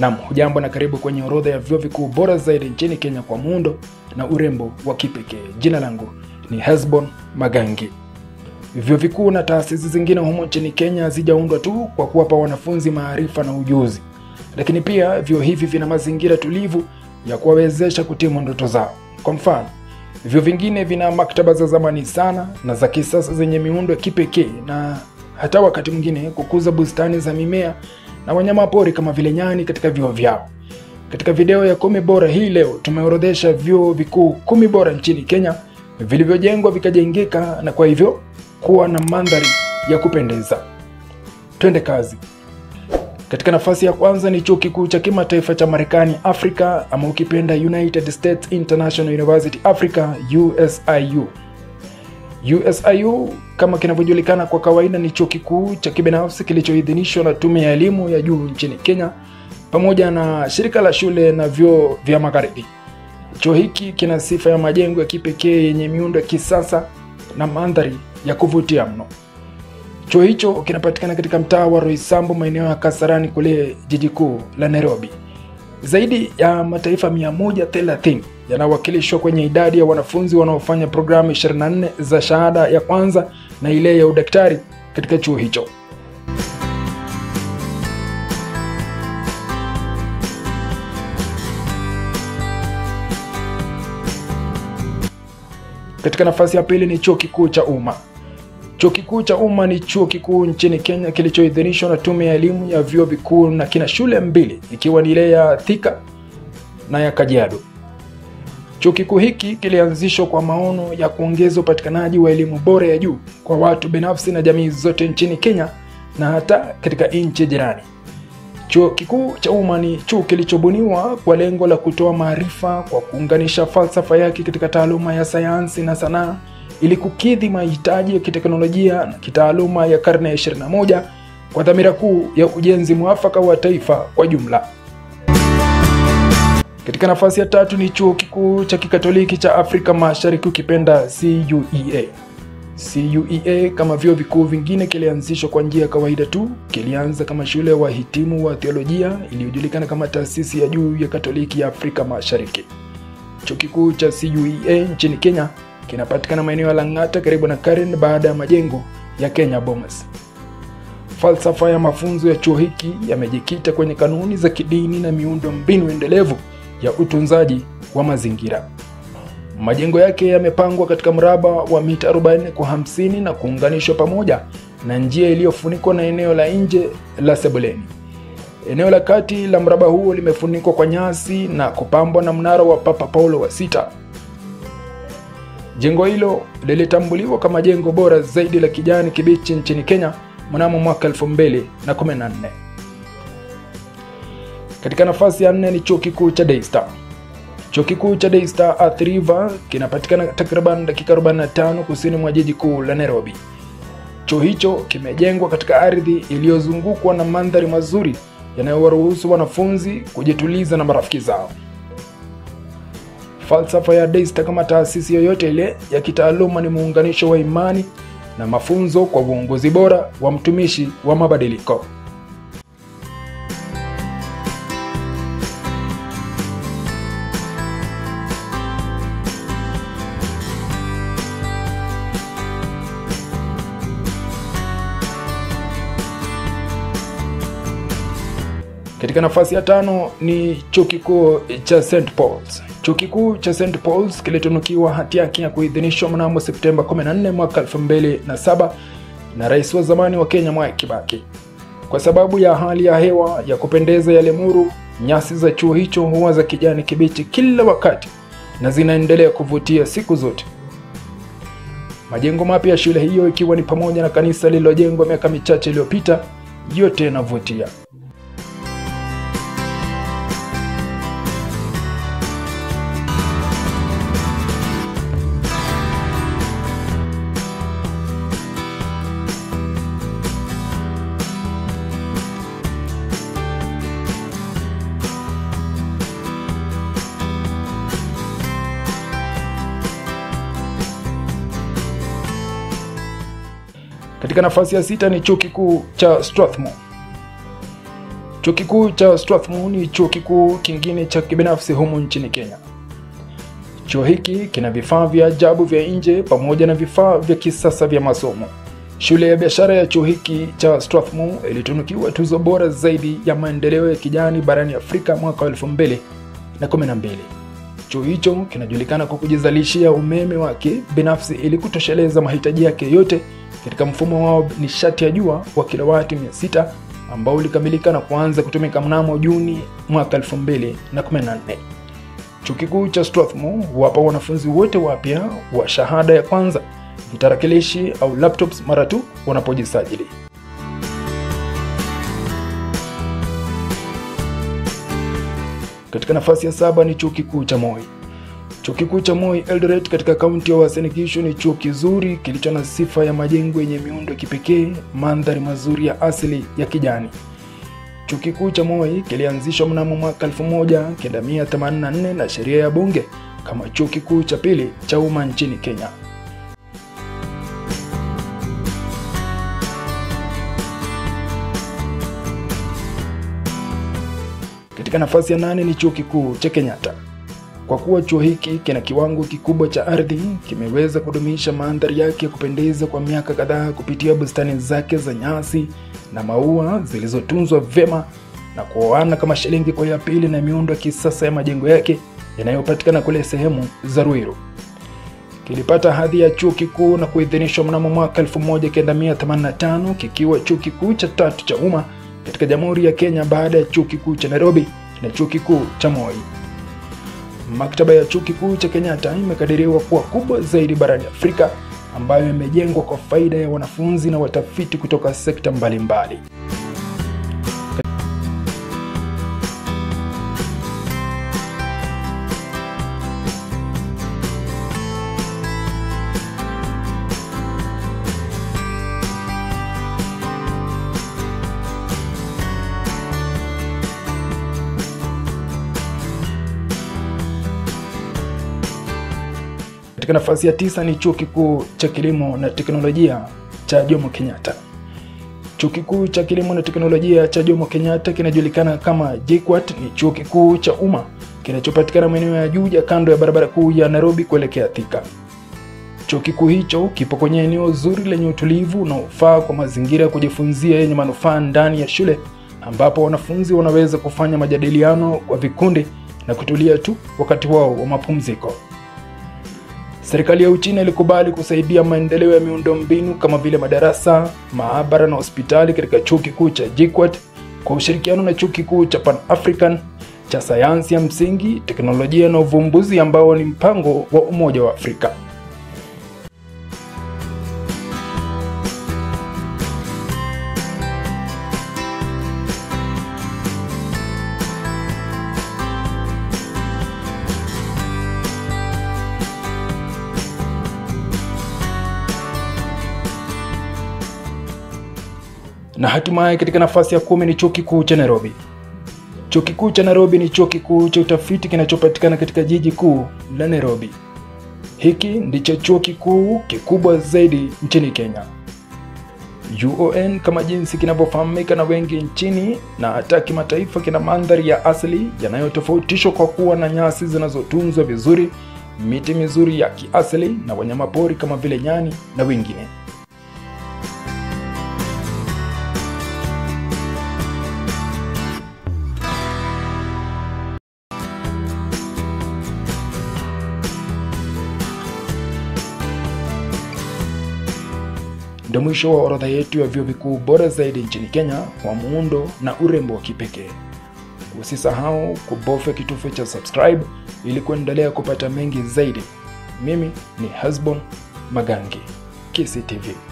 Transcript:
Naam, hujambo na karibu kwenye orodha ya vyuo vikuu bora zaidi nchini Kenya kwa muundo na urembo wa kipekee. Jina langu ni Hesbon Magangi. Vyuo vikuu na taasisi zingine humo nchini Kenya hazijaundwa tu kwa kuwapa wanafunzi maarifa na ujuzi, lakini pia vyuo hivi vina mazingira tulivu ya kuwawezesha kutimu ndoto zao. Kwa mfano, vyuo vingine vina maktaba za zamani sana na za kisasa zenye miundo ya kipekee, na hata wakati mwingine kukuza bustani za mimea na wanyama pori kama vile nyani katika vyuo vyao. Katika video ya 10 bora hii leo tumeorodhesha vyuo vikuu 10 bora nchini Kenya vilivyojengwa vikajengeka na kwa hivyo kuwa na mandhari ya kupendeza. Twende kazi. Katika nafasi ya kwanza ni chuo kikuu cha kimataifa cha Marekani Afrika, ama ukipenda United States International University Africa, USIU. USIU kama kinavyojulikana kwa kawaida ni chuo kikuu cha kibinafsi kilichoidhinishwa na Tume ya Elimu ya Juu nchini Kenya pamoja na shirika la shule na vyuo vya Magharibi. Chuo hiki kina sifa ya majengo ya kipekee yenye miundo ya kisasa na mandhari ya kuvutia mno. Chuo hicho kinapatikana katika mtaa wa Roysambu, maeneo ya Kasarani kule jiji kuu la Nairobi. Zaidi ya mataifa 130 yanawakilishwa kwenye idadi ya wanafunzi wanaofanya programu 24 za shahada ya kwanza na ile ya udaktari katika chuo hicho. Katika nafasi ya pili ni chuo kikuu cha umma. Chuo kikuu cha umma ni chuo kikuu nchini Kenya kilichoidhinishwa na Tume ya Elimu ya Vyuo Vikuu na kina shule mbili, ikiwa ni ile ya Thika na ya Kajiado. Chuo kikuu hiki kilianzishwa kwa maono ya kuongeza upatikanaji wa elimu bora ya juu kwa watu binafsi na jamii zote nchini Kenya na hata katika nchi jirani. Chuo kikuu cha umma ni chuo kilichobuniwa kwa lengo la kutoa maarifa kwa kuunganisha falsafa yake katika taaluma ya sayansi na sanaa ili kukidhi mahitaji ya kiteknolojia na kitaaluma ya karne ya 21 kwa dhamira kuu ya ujenzi mwafaka wa taifa kwa jumla. Katika nafasi ya tatu ni chuo kikuu cha Kikatoliki cha Afrika Mashariki, ukipenda CUEA. CUEA kama vyuo vikuu vingine kilianzishwa kwa njia ya kawaida tu. Kilianza kama shule ya wahitimu wa theolojia iliyojulikana kama Taasisi ya Juu ya Katoliki ya Afrika Mashariki. Chuo kikuu cha CUEA nchini Kenya kinapatikana maeneo ya Lang'ata karibu na Karen baada ya majengo ya Kenya Bomas. Falsafa ya mafunzo ya chuo hiki yamejikita kwenye kanuni za kidini na miundo mbinu endelevu ya utunzaji wa mazingira. Majengo yake yamepangwa katika mraba wa mita 40 kwa 50 na kuunganishwa pamoja na njia iliyofunikwa na eneo la nje la sebuleni. Eneo la kati la mraba huo limefunikwa kwa nyasi na kupambwa na mnara wa Papa Paulo wa 6. Jengo hilo lilitambuliwa kama jengo bora zaidi la kijani kibichi nchini Kenya mnamo mwaka 2014. Katika nafasi ya 4 ni chuo kikuu cha Daystar. Chuo kikuu cha Daystar Athi River kinapatikana takriban dakika 45 kusini mwa jiji kuu la Nairobi. Chuo hicho kimejengwa katika ardhi iliyozungukwa na mandhari mazuri yanayowaruhusu wanafunzi kujituliza na marafiki zao. Falsafa ya Daystar kama taasisi yoyote ile ya kitaaluma ni muunganisho wa imani na mafunzo kwa uongozi bora wa mtumishi wa mabadiliko. Katika nafasi ya 5 ni chuo kikuu cha St. Paul's. Chuo kikuu cha St. Paul's kilitunukiwa hati yake ya kuidhinishwa mnamo Septemba 14 mwaka 2007 na Rais wa zamani wa Kenya Mwai Kibaki. Kwa sababu ya hali ya hewa ya kupendeza ya Limuru, nyasi za chuo hicho huwa za kijani kibichi kila wakati na zinaendelea kuvutia siku zote. Majengo mapya ya shule hiyo, ikiwa ni pamoja na kanisa lililojengwa miaka michache iliyopita, yote yanavutia. Katika nafasi ya 6 ni chuo kikuu cha Strathmore. Chuo kikuu cha Strathmore ni chuo kikuu kingine cha kibinafsi humu nchini Kenya. Chuo hiki kina vifaa vya ajabu vya nje pamoja na vifaa vya kisasa vya masomo. Shule ya biashara ya chuo hiki cha Strathmore ilitunukiwa tuzo bora zaidi ya maendeleo ya kijani barani Afrika mwaka 2012. Chuo hicho kinajulikana kwa kujizalishia umeme wake binafsi ili kutosheleza mahitaji yake yote katika mfumo wao nishati ya jua wa kilowati 600 ambao ulikamilika na kuanza kutumika mnamo Juni mwaka 2014. Chuo kikuu cha Strathmore huwapa wanafunzi wote wapya wa shahada ya kwanza vitarakilishi au laptops mara tu wanapojisajili. Katika nafasi ya 7 ni chuo kikuu cha Moi. Chuo kikuu cha Moi Eldoret katika kaunti ya Uasin Gishu ni chuo kizuri kilicho na sifa ya majengo yenye miundo kipekee, mandhari mazuri ya asili ya kijani. Chuo kikuu cha Moi kilianzishwa mnamo mwaka 1984 na sheria ya bunge kama chuo kikuu cha pili cha umma nchini Kenya. Katika nafasi ya 8 ni chuo kikuu cha Kenyatta. Kwa kuwa chuo hiki kina kiwango kikubwa cha ardhi, kimeweza kudumisha mandhari yake ya kupendeza kwa miaka kadhaa kupitia bustani zake za nyasi na maua zilizotunzwa vyema na kuoana kama shilingi kwa ya pili na miundo ya kisasa ya majengo yake yanayopatikana kule sehemu za Ruiru. Kilipata hadhi ya chuo kikuu na kuidhinishwa mnamo mwaka 1985 kikiwa chuo kikuu cha 3 cha umma katika Jamhuri ya Kenya baada ya chuo kikuu cha Nairobi na chuo kikuu cha Moi. Maktaba ya chuo kikuu cha Kenyatta imekadiriwa kuwa kubwa zaidi barani Afrika, ambayo imejengwa kwa faida ya wanafunzi na watafiti kutoka sekta mbalimbali. Katika nafasi ya 9 ni chuo kikuu cha kilimo na teknolojia cha Jomo Kenyatta. Chuo kikuu cha kilimo na teknolojia cha Jomo Kenyatta kinajulikana kama JKUAT ni chuo kikuu cha umma kinachopatikana maeneo ya Juja kando ya barabara kuu ya Nairobi kuelekea Thika. Chuo kikuu hicho kipo kwenye eneo zuri lenye utulivu na ufaa kwa mazingira ya kujifunzia yenye manufaa ndani ya shule, ambapo wanafunzi wanaweza kufanya majadiliano kwa vikundi na kutulia tu wakati wao wa mapumziko. Serikali ya Uchina ilikubali kusaidia maendeleo ya miundombinu kama vile madarasa, maabara na hospitali katika chuo kikuu cha JKUAT kwa ushirikiano na chuo kikuu cha Pan African cha sayansi ya msingi, teknolojia na uvumbuzi ambao ni mpango wa Umoja wa Afrika. Na hatimaye katika nafasi ya 10 ni chuo kikuu cha Nairobi. Chuo kikuu cha Nairobi ni chuo kikuu cha utafiti kinachopatikana katika jiji kuu la Nairobi. Hiki ndicho chuo kikuu kikubwa zaidi nchini Kenya. UON kama jinsi kinavyofahamika na wengi nchini na hata kimataifa, kina mandhari ya asili yanayotofautishwa kwa kuwa na nyasi zinazotunzwa vizuri, miti mizuri ya kiasili na wanyamapori kama vile nyani na wengine. Ndio mwisho wa orodha yetu ya vyuo vikuu bora zaidi nchini Kenya kwa muundo na urembo wa kipekee. Usisahau kubofya kitufe cha subscribe ili kuendelea kupata mengi zaidi. Mimi ni Hesbon Magangi, KCTV.